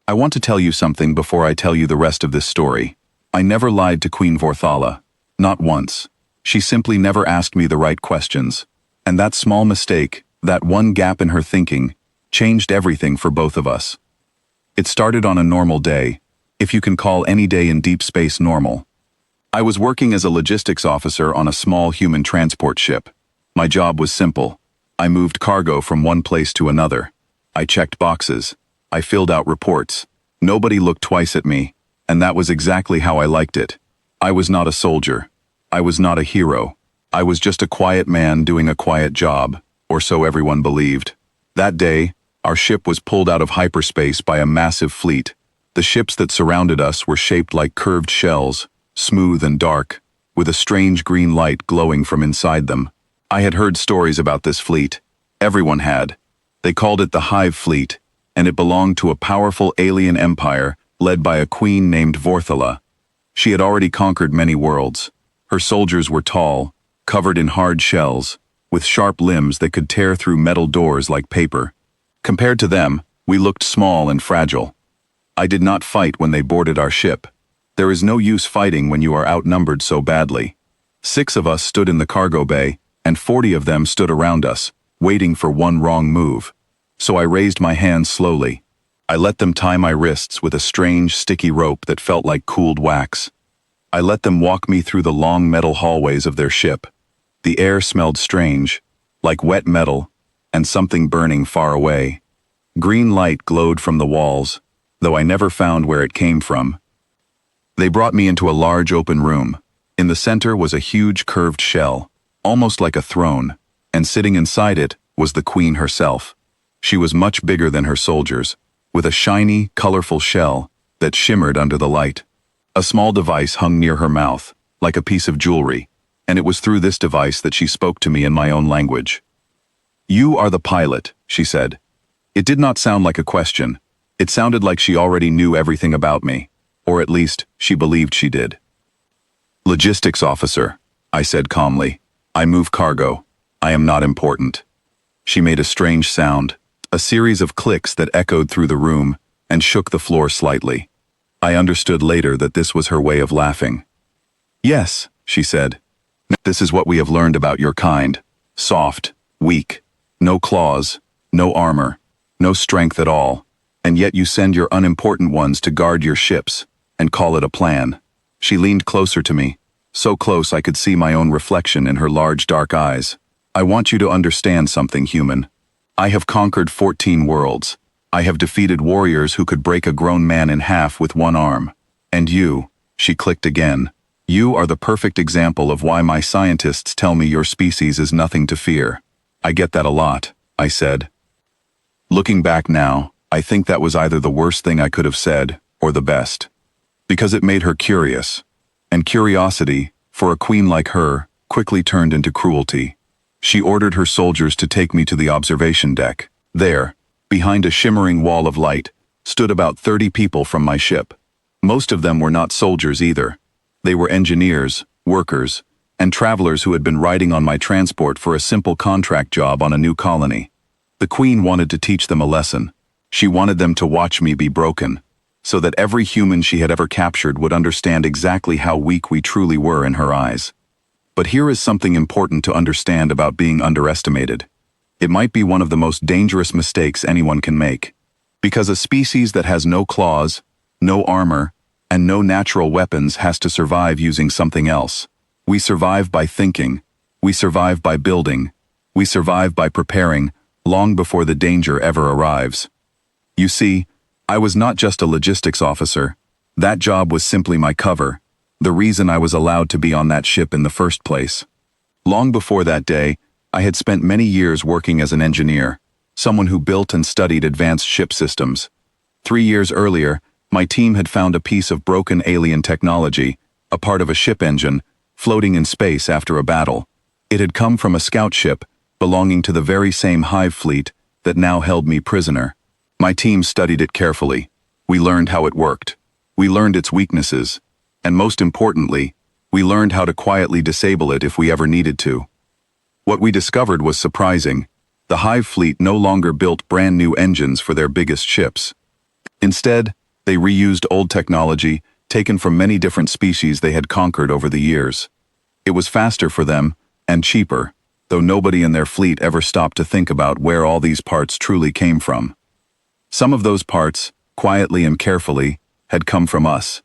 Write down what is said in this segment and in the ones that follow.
I want to tell you something before I tell you the rest of this story. I never lied to Queen Vorthala. Not once. She simply never asked me the right questions. And that small mistake, that one gap in her thinking, changed everything for both of us. It started on a normal day, if you can call any day in deep space normal. I was working as a logistics officer on a small human transport ship. My job was simple. I moved cargo from one place to another. I checked boxes. I filled out reports. Nobody looked twice at me, and that was exactly how I liked it. I was not a soldier. I was not a hero. I was just a quiet man doing a quiet job, or so everyone believed. That day, our ship was pulled out of hyperspace by a massive fleet. The ships that surrounded us were shaped like curved shells, smooth and dark, with a strange green light glowing from inside them. I had heard stories about this fleet. Everyone had. They called it the Hive Fleet, and it belonged to a powerful alien empire led by a queen named Vorthala. She had already conquered many worlds. Her soldiers were tall, covered in hard shells, with sharp limbs that could tear through metal doors like paper. Compared to them, we looked small and fragile. I did not fight when they boarded our ship. There is no use fighting when you are outnumbered so badly. 6 of us stood in the cargo bay, and 40 of them stood around us, waiting for one wrong move. So I raised my hands slowly. I let them tie my wrists with a strange, sticky rope that felt like cooled wax. I let them walk me through the long metal hallways of their ship. The air smelled strange, like wet metal, and something burning far away. Green light glowed from the walls, though I never found where it came from. They brought me into a large open room. In the center was a huge curved shell, almost like a throne, and sitting inside it was the queen herself. She was much bigger than her soldiers, with a shiny, colorful shell that shimmered under the light. A small device hung near her mouth, like a piece of jewelry, and it was through this device that she spoke to me in my own language. "You are the pilot," she said. It did not sound like a question. It sounded like she already knew everything about me, or at least she believed she did. "Logistics officer," I said calmly. "I move cargo. I am not important." She made a strange sound, a series of clicks that echoed through the room and shook the floor slightly. I understood later that this was her way of laughing. "Yes," she said. "This is what we have learned about your kind. Soft, weak, no claws, no armor, no strength at all, and yet you send your unimportant ones to guard your ships and call it a plan." She leaned closer to me, so close I could see my own reflection in her large dark eyes. "I want you to understand something, human. I have conquered 14 worlds. I have defeated warriors who could break a grown man in half with one arm. And you," she clicked again, "you are the perfect example of why my scientists tell me your species is nothing to fear." "I get that a lot," I said. Looking back now, I think that was either the worst thing I could have said, or the best. Because it made her curious. And curiosity, for a queen like her, quickly turned into cruelty. She ordered her soldiers to take me to the observation deck. There, behind a shimmering wall of light, stood about 30 people from my ship. Most of them were not soldiers either. They were engineers, workers, and travelers who had been riding on my transport for a simple contract job on a new colony. The queen wanted to teach them a lesson. She wanted them to watch me be broken, so that every human she had ever captured would understand exactly how weak we truly were in her eyes. But here is something important to understand about being underestimated. It might be one of the most dangerous mistakes anyone can make. Because a species that has no claws, no armor, and no natural weapons has to survive using something else. We survive by thinking. We survive by building. We survive by preparing, long before the danger ever arrives. You see, I was not just a logistics officer. That job was simply my cover, the reason I was allowed to be on that ship in the first place. Long before that day, I had spent many years working as an engineer, someone who built and studied advanced ship systems. 3 years earlier, my team had found a piece of broken alien technology, a part of a ship engine, floating in space after a battle. It had come from a scout ship, belonging to the very same Hive fleet that now held me prisoner. My team studied it carefully. We learned how it worked. We learned its weaknesses. And most importantly, we learned how to quietly disable it if we ever needed to. What we discovered was surprising. The Hive fleet no longer built brand new engines for their biggest ships. Instead, they reused old technology, taken from many different species they had conquered over the years. It was faster for them, and cheaper, though nobody in their fleet ever stopped to think about where all these parts truly came from. Some of those parts, quietly and carefully, had come from us.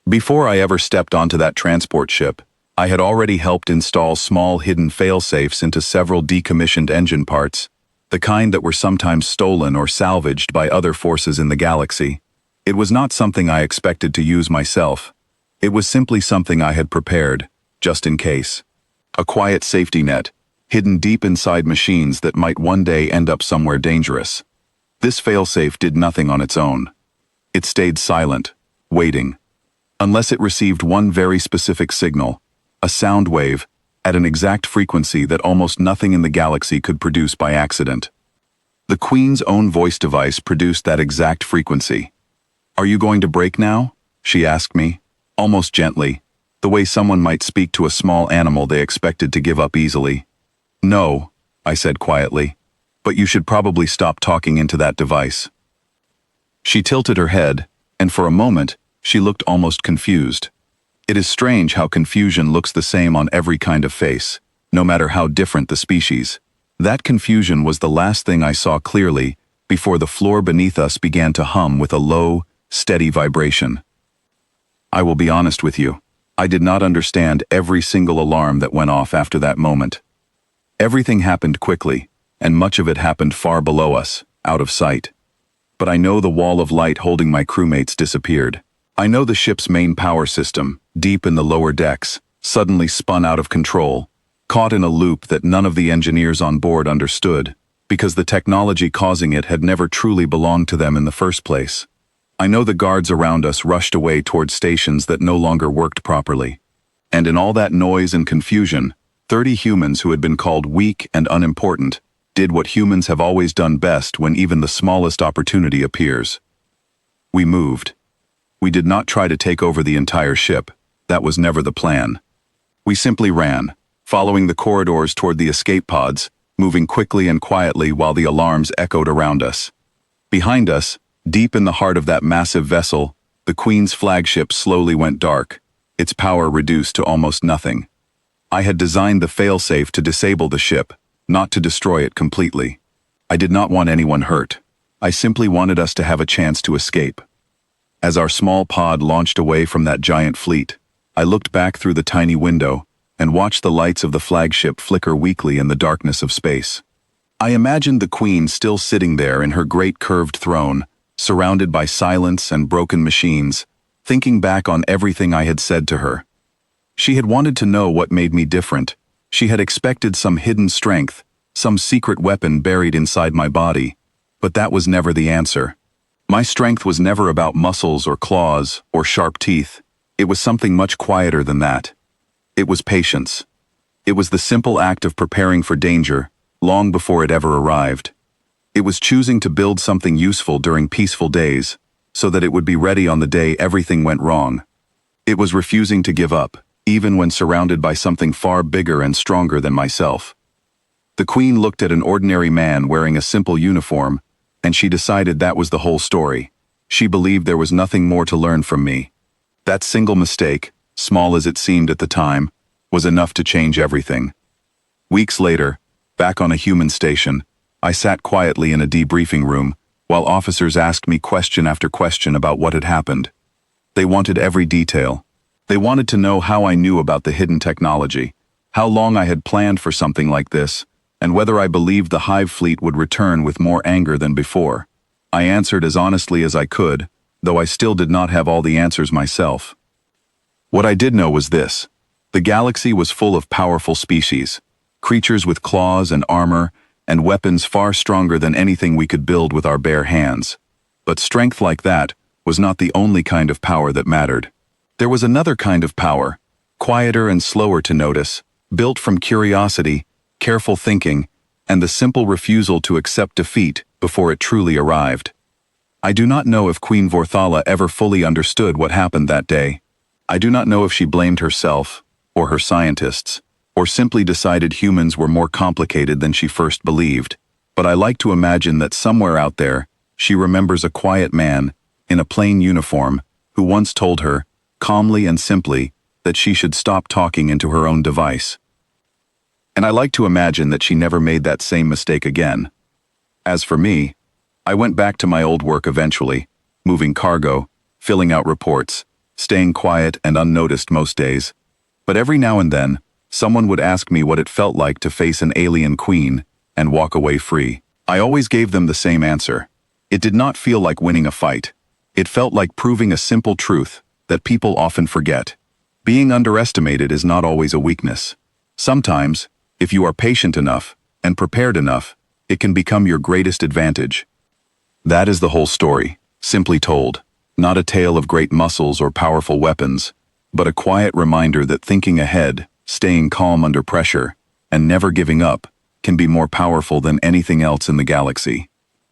Before I ever stepped onto that transport ship, I had already helped install small hidden fail-safes into several decommissioned engine parts, the kind that were sometimes stolen or salvaged by other forces in the galaxy. It was not something I expected to use myself. It was simply something I had prepared, just in case. A quiet safety net, hidden deep inside machines that might one day end up somewhere dangerous. This failsafe did nothing on its own. It stayed silent, waiting. Unless it received one very specific signal, a sound wave, at an exact frequency that almost nothing in the galaxy could produce by accident. The Queen's own voice device produced that exact frequency. "Are you going to break now?" she asked me, almost gently, the way someone might speak to a small animal they expected to give up easily. "No," I said quietly, "but you should probably stop talking into that device." She tilted her head, and for a moment, she looked almost confused. It is strange how confusion looks the same on every kind of face, no matter how different the species. That confusion was the last thing I saw clearly before the floor beneath us began to hum with a low, steady vibration. I will be honest with you, I did not understand every single alarm that went off after that moment. Everything happened quickly, and much of it happened far below us, out of sight. But I know the wall of light holding my crewmates disappeared. I know the ship's main power system, deep in the lower decks, suddenly spun out of control, caught in a loop that none of the engineers on board understood, because the technology causing it had never truly belonged to them in the first place. I know the guards around us rushed away toward stations that no longer worked properly. And in all that noise and confusion, 30 humans who had been called weak and unimportant did what humans have always done best when even the smallest opportunity appears. We moved. We did not try to take over the entire ship. That was never the plan. We simply ran, following the corridors toward the escape pods, moving quickly and quietly while the alarms echoed around us. Behind us, deep in the heart of that massive vessel, the Queen's flagship slowly went dark, its power reduced to almost nothing. I had designed the failsafe to disable the ship, not to destroy it completely. I did not want anyone hurt. I simply wanted us to have a chance to escape. As our small pod launched away from that giant fleet, I looked back through the tiny window and watched the lights of the flagship flicker weakly in the darkness of space. I imagined the Queen still sitting there in her great curved throne, surrounded by silence and broken machines, thinking back on everything I had said to her. She had wanted to know what made me different. She had expected some hidden strength, some secret weapon buried inside my body, but that was never the answer. My strength was never about muscles or claws or sharp teeth. It was something much quieter than that. It was patience. It was the simple act of preparing for danger, long before it ever arrived. It was choosing to build something useful during peaceful days, so that it would be ready on the day everything went wrong. It was refusing to give up, even when surrounded by something far bigger and stronger than myself. The Queen looked at an ordinary man wearing a simple uniform, and she decided that was the whole story. She believed there was nothing more to learn from me. That single mistake, small as it seemed at the time, was enough to change everything. Weeks later, back on a human station, I sat quietly in a debriefing room, while officers asked me question after question about what had happened. They wanted every detail. They wanted to know how I knew about the hidden technology, how long I had planned for something like this, and whether I believed the Hive fleet would return with more anger than before. I answered as honestly as I could, though I still did not have all the answers myself. What I did know was this: the galaxy was full of powerful species, creatures with claws and armor, and weapons far stronger than anything we could build with our bare hands. But strength like that was not the only kind of power that mattered. There was another kind of power, quieter and slower to notice, built from curiosity, careful thinking, and the simple refusal to accept defeat before it truly arrived. I do not know if Queen Vorthala ever fully understood what happened that day. I do not know if she blamed herself, or her scientists, or simply decided humans were more complicated than she first believed, but I like to imagine that somewhere out there, she remembers a quiet man, in a plain uniform, who once told her, calmly and simply, that she should stop talking into her own device. And I like to imagine that she never made that same mistake again. As for me, I went back to my old work eventually, moving cargo, filling out reports, staying quiet and unnoticed most days. But every now and then, someone would ask me what it felt like to face an alien queen and walk away free. I always gave them the same answer. It did not feel like winning a fight. It felt like proving a simple truth that people often forget. Being underestimated is not always a weakness. Sometimes, if you are patient enough and prepared enough, it can become your greatest advantage. That is the whole story, simply told. Not a tale of great muscles or powerful weapons, but a quiet reminder that thinking ahead, staying calm under pressure, and never giving up can be more powerful than anything else in the galaxy.